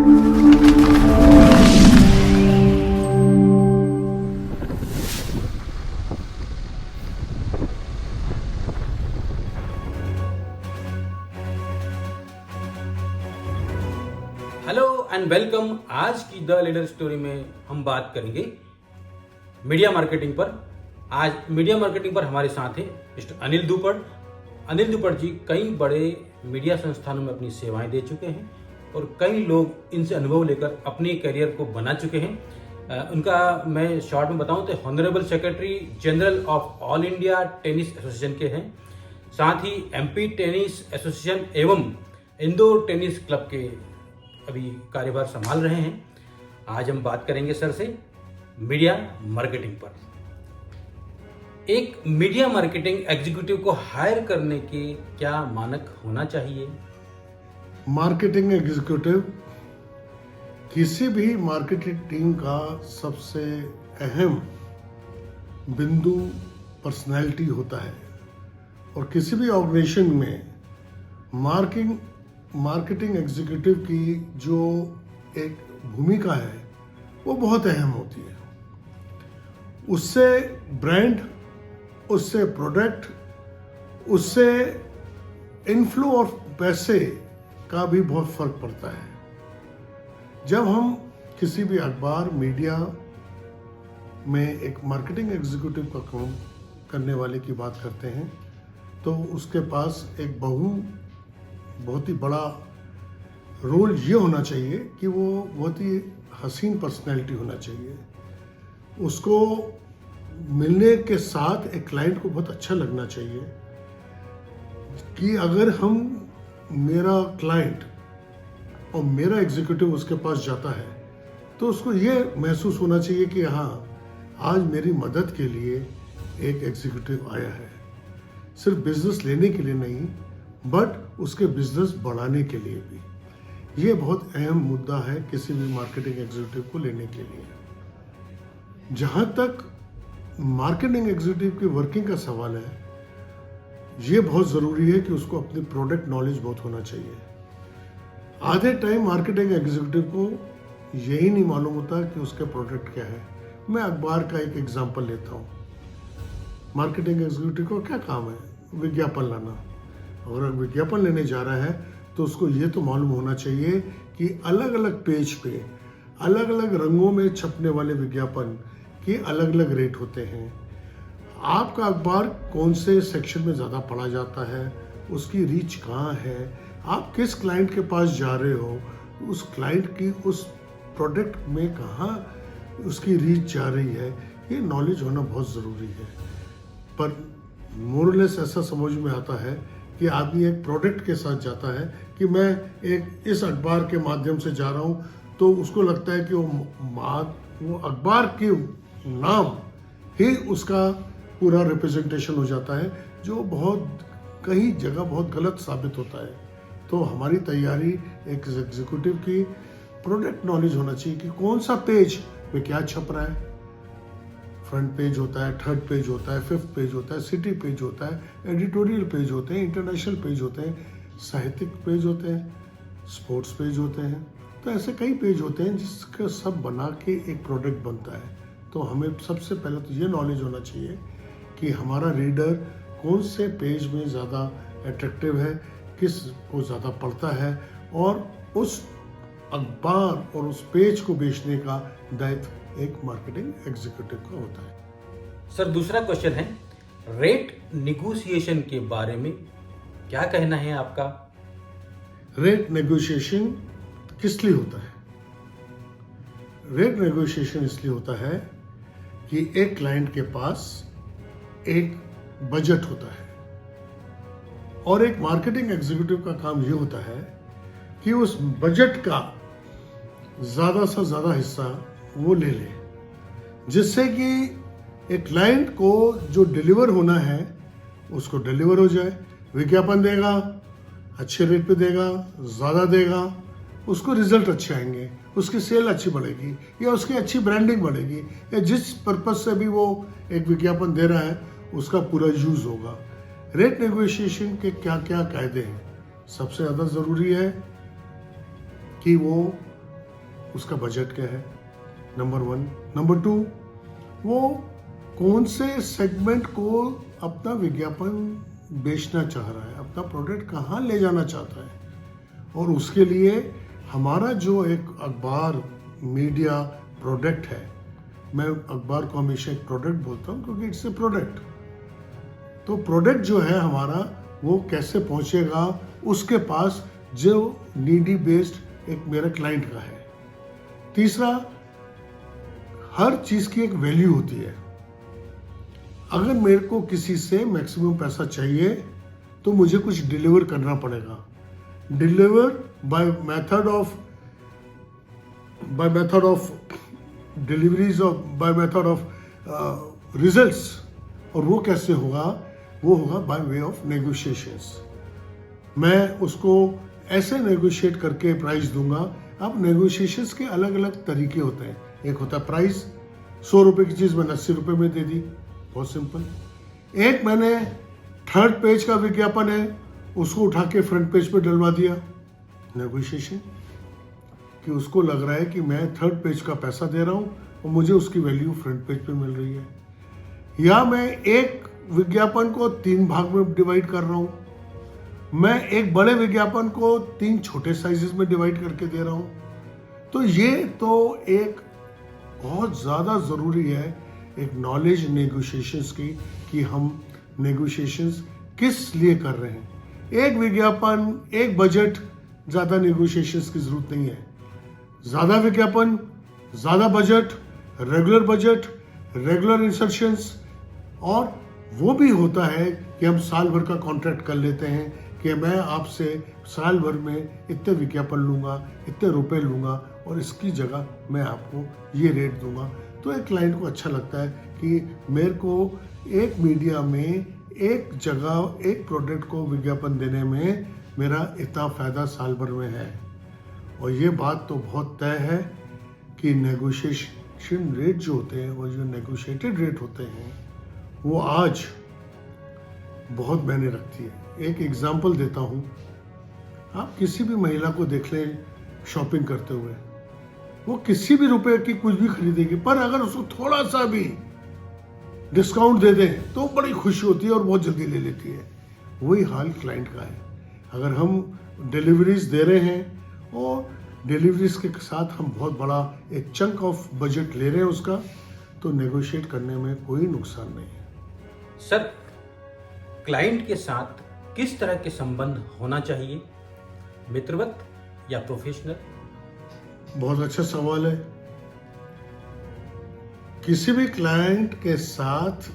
Hello and welcome. आज की the leader story में हम बात करेंगे मीडिया मार्केटिंग पर। आज मीडिया मार्केटिंग पर हमारे साथ हैं मिस्टर अनिल दुपड़। अनिल दुपड़ जी कई बड़े मीडिया संस्थानों में अपनी सेवाएं दे चुके हैं और कई लोग इनसे अनुभव लेकर अपने करियर को बना चुके हैं। उनका मैं शॉर्ट में बताऊं तो honourable secretary general of all India tennis association के हैं, साथ ही एमपी टेनिस एसोसिएशन एवं इंदौर टेनिस क्लब के अभी कार्यभार संभाल रहे हैं। आज हम बात करेंगे सर से मीडिया मार्केटिंग पर। एक मीडिया मार्केटिंग एग्जीक्यूटिव को हायर करने के क्या मानक होना चाहिए? मार्केटिंग एग्जीक्यूटिव किसी भी मार्केटिंग टीम का सबसे अहम बिंदु पर्सनैलिटी होता है और किसी भी ऑर्गेनाइजेशन में मार्केटिंग एग्जीक्यूटिव की जो एक भूमिका है वो बहुत अहम होती है। उससे ब्रांड, उससे प्रोडक्ट, उससे इनफ्लो और पैसे का भी बहुत फर्क पड़ता है। जब हम किसी भी अखबार मीडिया में एक मार्केटिंग एग्जीक्यूटिव का काम करने वाले की बात करते हैं तो उसके पास एक बहुत ही बड़ा रोल ये होना चाहिए कि वो बहुत ही हसीन पर्सनैलिटी होना चाहिए। उसको मिलने के साथ एक क्लाइंट को बहुत अच्छा लगना चाहिए कि अगर मेरा क्लाइंट और मेरा एग्जीक्यूटिव उसके पास जाता है तो उसको ये महसूस होना चाहिए कि हाँ, आज मेरी मदद के लिए एक एग्जीक्यूटिव आया है, सिर्फ बिजनेस लेने के लिए नहीं बट उसके बिजनेस बढ़ाने के लिए भी। ये बहुत अहम मुद्दा है किसी भी मार्केटिंग एग्जीक्यूटिव को लेने के लिए। जहाँ तक मार्केटिंग एग्जीक्यूटिव की वर्किंग का सवाल है, ये बहुत ज़रूरी है कि उसको अपनी प्रोडक्ट नॉलेज बहुत होना चाहिए। आधे टाइम मार्केटिंग एग्जीक्यूटिव को यही नहीं मालूम होता कि उसके प्रोडक्ट क्या है। मैं अखबार का एक एग्जांपल लेता हूँ। मार्केटिंग एग्जीक्यूटिव को क्या काम है? विज्ञापन लाना। अगर विज्ञापन लेने जा रहा है तो उसको ये तो मालूम होना चाहिए कि अलग अलग पेज पे अलग अलग रंगों में छपने वाले विज्ञापन के अलग अलग रेट होते हैं। आपका अखबार कौन से सेक्शन में ज़्यादा पढ़ा जाता है, उसकी रीच कहाँ है, आप किस क्लाइंट के पास जा रहे हो, उस क्लाइंट की उस प्रोडक्ट में कहाँ उसकी रीच जा रही है, ये नॉलेज होना बहुत ज़रूरी है। पर मोरलेस ऐसा समझ में आता है कि आदमी एक प्रोडक्ट के साथ जाता है कि मैं एक इस अखबार के माध्यम से जा रहा हूँ, तो उसको लगता है कि वो अखबार के नाम ही उसका पूरा रिप्रेजेंटेशन हो जाता है, जो कई जगह बहुत गलत साबित होता है। तो हमारी तैयारी एक एग्जीक्यूटिव की प्रोडक्ट नॉलेज होना चाहिए कि कौन सा पेज में क्या छप रहा है। फ्रंट पेज होता है, थर्ड पेज होता है, फिफ्थ पेज होता है, सिटी पेज होता है, एडिटोरियल पेज होते हैं, इंटरनेशनल पेज होते हैं, साहित्यिक पेज होते हैं, स्पोर्ट्स पेज होते हैं। तो ऐसे कई पेज होते हैं जिसका सब बना के एक प्रोडक्ट बनता है। तो हमें सबसे पहले तो ये नॉलेज होना चाहिए कि हमारा रीडर कौन से पेज में ज़्यादा अट्रैक्टिव है, किस को ज़्यादा पढ़ता है, और उस अखबार और उस पेज को बेचने का दायित्व एक मार्केटिंग एग्जीक्यूटिव का होता है। सर दूसरा क्वेश्चन है, रेट निगोशिएशन के बारे में क्या कहना है आपका? रेट नेगोशिएशन किस लिए होता है? रेट नेगोशिएशन इसलिए होता है कि एक क्लाइंट के पास एक बजट होता है और एक मार्केटिंग एग्जीक्यूटिव का काम ये होता है कि उस बजट का ज़्यादा से ज़्यादा हिस्सा वो ले ले, जिससे कि एक क्लाइंट को जो डिलीवर होना है उसको डिलीवर हो जाए। विज्ञापन देगा, अच्छे रेट पे देगा, ज़्यादा देगा, उसको रिजल्ट अच्छे आएंगे, उसकी सेल अच्छी बढ़ेगी या उसकी अच्छी ब्रांडिंग बढ़ेगी, या जिस पर्पज से भी वो एक विज्ञापन दे रहा है उसका पूरा यूज होगा। रेट नेगोशिएशन के क्या क्या कायदे हैं? सबसे ज़्यादा ज़रूरी है कि वो उसका बजट क्या है, नंबर 1। नंबर 2, वो कौन से सेगमेंट को अपना विज्ञापन बेचना चाह रहा है, अपना प्रोडक्ट कहाँ ले जाना चाहता है, और उसके लिए हमारा जो एक अखबार मीडिया प्रोडक्ट है, मैं अखबार को हमेशा एक प्रोडक्ट बोलता हूँ क्योंकि इट्स ए प्रोडक्ट, तो प्रोडक्ट जो है हमारा वो कैसे पहुंचेगा उसके पास जो नीडी बेस्ड एक मेरा क्लाइंट का है। तीसरा, हर चीज की एक वैल्यू होती है। अगर मेरे को किसी से मैक्सिमम पैसा चाहिए तो मुझे कुछ डिलीवर करना पड़ेगा, deliver by method of deliveries और बाय मेथड ऑफ रिजल्ट्स, और वो कैसे होगा, वो होगा बाय वे ऑफ नेगोशिएशंस। मैं उसको ऐसे नेगोशिएट करके प्राइस दूंगा। अब नेगोशिएशंस के अलग अलग तरीके होते हैं। एक होता है प्राइस, 100 रुपए की चीज मैंने 80 रुपए में दे दी, बहुत सिंपल। एक मैंने 3rd पेज का विज्ञापन है, उसको उठा के फ्रंट पेज पे डलवा दिया, नेगोशिएशन, कि उसको लग रहा है कि मैं 3rd पेज का पैसा दे रहा हूं और मुझे उसकी वैल्यू फ्रंट पेज पे मिल रही है। या मैं एक विज्ञापन को 3 भाग में डिवाइड कर रहा हूं, मैं एक बड़े विज्ञापन को 3 छोटे साइजेस में डिवाइड करके दे रहा हूं। तो ये तो एक बहुत ज़्यादा ज़रूरी है एक नॉलेज नेगोशिएशंस की, कि हम नेगोशिएशंस किस लिए कर रहे हैं। एक विज्ञापन, एक बजट, ज़्यादा नेगोशिएशंस की ज़रूरत नहीं है। ज़्यादा विज्ञापन, ज़्यादा बजट, रेगुलर इंसर्शंस, और वो भी होता है कि हम साल भर का कॉन्ट्रैक्ट कर लेते हैं कि मैं आपसे साल भर में इतने विज्ञापन लूँगा, इतने रुपए लूँगा और इसकी जगह मैं आपको ये रेट दूंगा। तो एक क्लाइंट को अच्छा लगता है कि मेरे को एक मीडिया में एक जगह एक प्रोडक्ट को विज्ञापन देने में मेरा इतना फ़ायदा साल भर में है। और ये बात तो बहुत तय है कि नेगोशिएशन रेट जो होते हैं, वो जो नेगोशिएटेड रेट होते हैं, वो आज बहुत मायने रखती है। एक एग्जांपल देता हूँ, आप किसी भी महिला को देख लें शॉपिंग करते हुए, वो किसी भी रुपए की कुछ भी खरीदेगी, पर अगर उसको थोड़ा सा भी डिस्काउंट दे दें तो बड़ी खुशी होती है और बहुत जल्दी ले लेती है। वही हाल क्लाइंट का है। अगर हम डिलीवरीज दे रहे हैं और डिलीवरीज के साथ हम बहुत बड़ा एक चंक ऑफ बजट ले रहे हैं उसका, तो नेगोशिएट करने में कोई नुकसान नहीं है। सर, क्लाइंट के साथ किस तरह के संबंध होना चाहिए, मित्रवत या प्रोफेशनल? बहुत अच्छा सवाल है। किसी भी क्लाइंट के साथ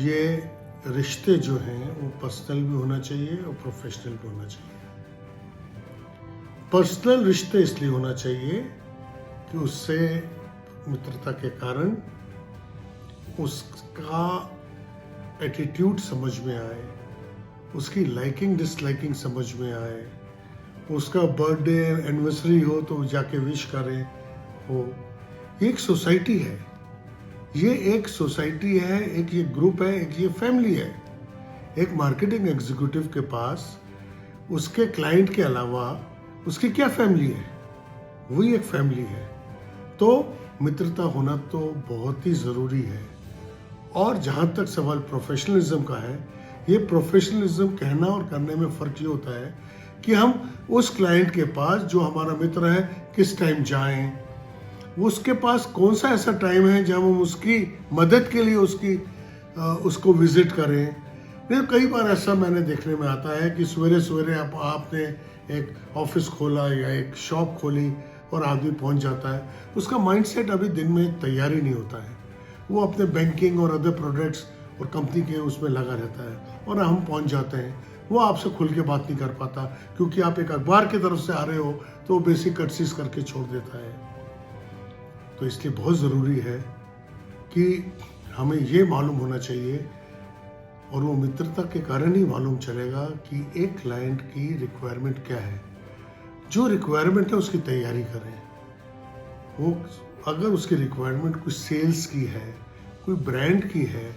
ये रिश्ते जो हैं वो पर्सनल भी होना चाहिए और प्रोफेशनल भी होना चाहिए। पर्सनल रिश्ते इसलिए होना चाहिए कि उससे मित्रता के कारण उसका एटीट्यूड समझ में आए, उसकी लाइकिंग डिसलाइकिंग समझ में आए, उसका बर्थडे एनिवर्सरी हो तो जाके विश करें हो। ये एक सोसाइटी है, ये एक सोसाइटी है, एक ये ग्रुप है, एक ये फैमिली है। एक मार्केटिंग एग्जीक्यूटिव के पास उसके क्लाइंट के अलावा उसकी क्या फैमिली है, वही एक फैमिली है। तो मित्रता होना तो बहुत ही ज़रूरी है। और जहाँ तक सवाल प्रोफेशनलिज्म का है, ये प्रोफेशनलिज्म कहना और करने में फ़र्क ये होता है कि हम उस क्लाइंट के पास जो हमारा मित्र है किस टाइम जाएं, उसके पास कौन सा ऐसा टाइम है जब हम उसकी मदद के लिए उसको विजिट करें। फिर कई बार ऐसा मैंने देखने में आता है कि सवेरे सवेरे आपने एक ऑफिस खोला या एक शॉप खोली और आदमी पहुंच जाता है, उसका माइंडसेट अभी दिन में तैयार ही नहीं होता है। वो अपने बैंकिंग और अदर प्रोडक्ट्स और कंपनी के उसमें लगा रहता है और हम पहुंच जाते हैं। वो आपसे खुल के बात नहीं कर पाता क्योंकि आप एक अखबार की तरफ से आ रहे हो, तो वो बेसिक कर्टसीज करके छोड़ देता है। तो इसलिए बहुत ज़रूरी है कि हमें ये मालूम होना चाहिए, और वो मित्रता के कारण ही मालूम चलेगा कि एक क्लाइंट की रिक्वायरमेंट क्या है। जो रिक्वायरमेंट है उसकी तैयारी करें। वो अगर उसकी रिक्वायरमेंट कुछ सेल्स की है, कोई ब्रांड की है,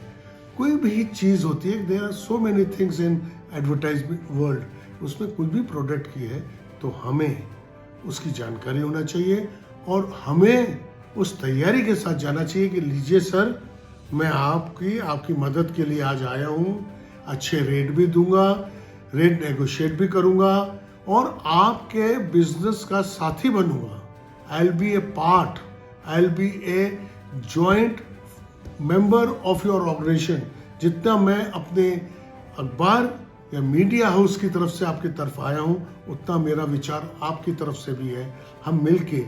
कोई भी चीज़ होती है, there are so many things in advertisement world, उसमें कुछ भी प्रोडक्ट की है, तो हमें उसकी जानकारी होना चाहिए और हमें उस तैयारी के साथ जाना चाहिए कि लीजिए सर, मैं आपकी मदद के लिए आज आया हूँ, अच्छे रेट भी दूंगा, रेट नेगोशिएट भी करूंगा और आपके बिजनेस का साथी बनूंगा। I will be a part, I will be a joint member of your organisation. जितना मैं अपने अखबार या मीडिया हाउस की तरफ से आपकी तरफ आया हूँ, उतना मेरा विचार आपकी तरफ से भी है। हम मिलके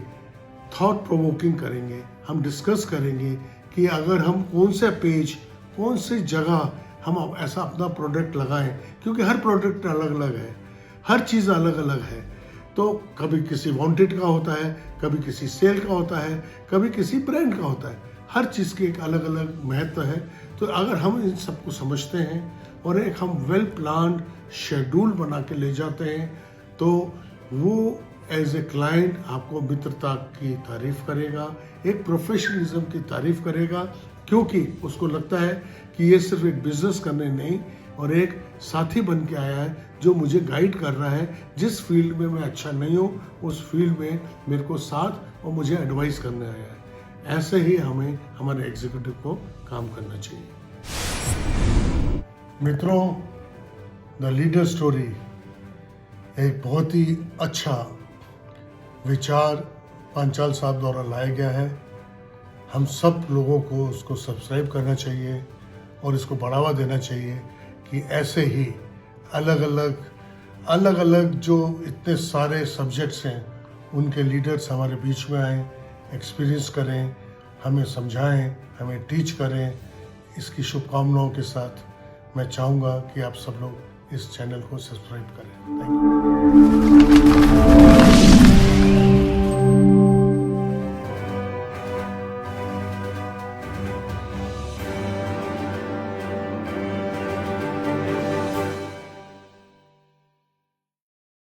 थॉट प्रोवोकिंग करेंगे, हम डिस्कस करेंगे कि अगर हम कौन से पेज, कौन सी जगह हम ऐसा अपना प्रोडक्ट लगाएं, क्योंकि हर प्रोडक्ट अलग अलग है, हर चीज़ अलग अलग है। तो कभी किसी वांटेड का होता है, कभी किसी सेल का होता है, कभी किसी ब्रांड का होता है, हर चीज़ की एक अलग अलग महत्व है। तो अगर हम इन सबको समझते हैं और एक हम वेल प्लान्ड शेड्यूल बना के ले जाते हैं, तो वो एज ए क्लाइंट आपको मित्रता की तारीफ करेगा, एक प्रोफेशनलिज्म की तारीफ करेगा, क्योंकि उसको लगता है कि ये सिर्फ एक बिजनेस करने नहीं और एक साथी बन के आया है जो मुझे गाइड कर रहा है। जिस फील्ड में मैं अच्छा नहीं हूँ, उस फील्ड में मेरे को साथ और मुझे एडवाइस करने आया है। ऐसे ही हमें हमारे एग्जीक्यूटिव को काम करना चाहिए। मित्रों, द लीडर स्टोरी एक बहुत ही अच्छा विचार पांचाल साहब द्वारा लाया गया है। हम सब लोगों को उसको सब्सक्राइब करना चाहिए और इसको बढ़ावा देना चाहिए कि ऐसे ही अलग अलग जो इतने सारे सब्जेक्ट्स हैं उनके लीडर्स हमारे बीच में आएँ, एक्सपीरियंस करें, हमें समझाएं, हमें टीच करें। इसकी शुभकामनाओं के साथ मैं चाहूँगा कि आप सब लोग इस चैनल को सब्सक्राइब करें। Thank you.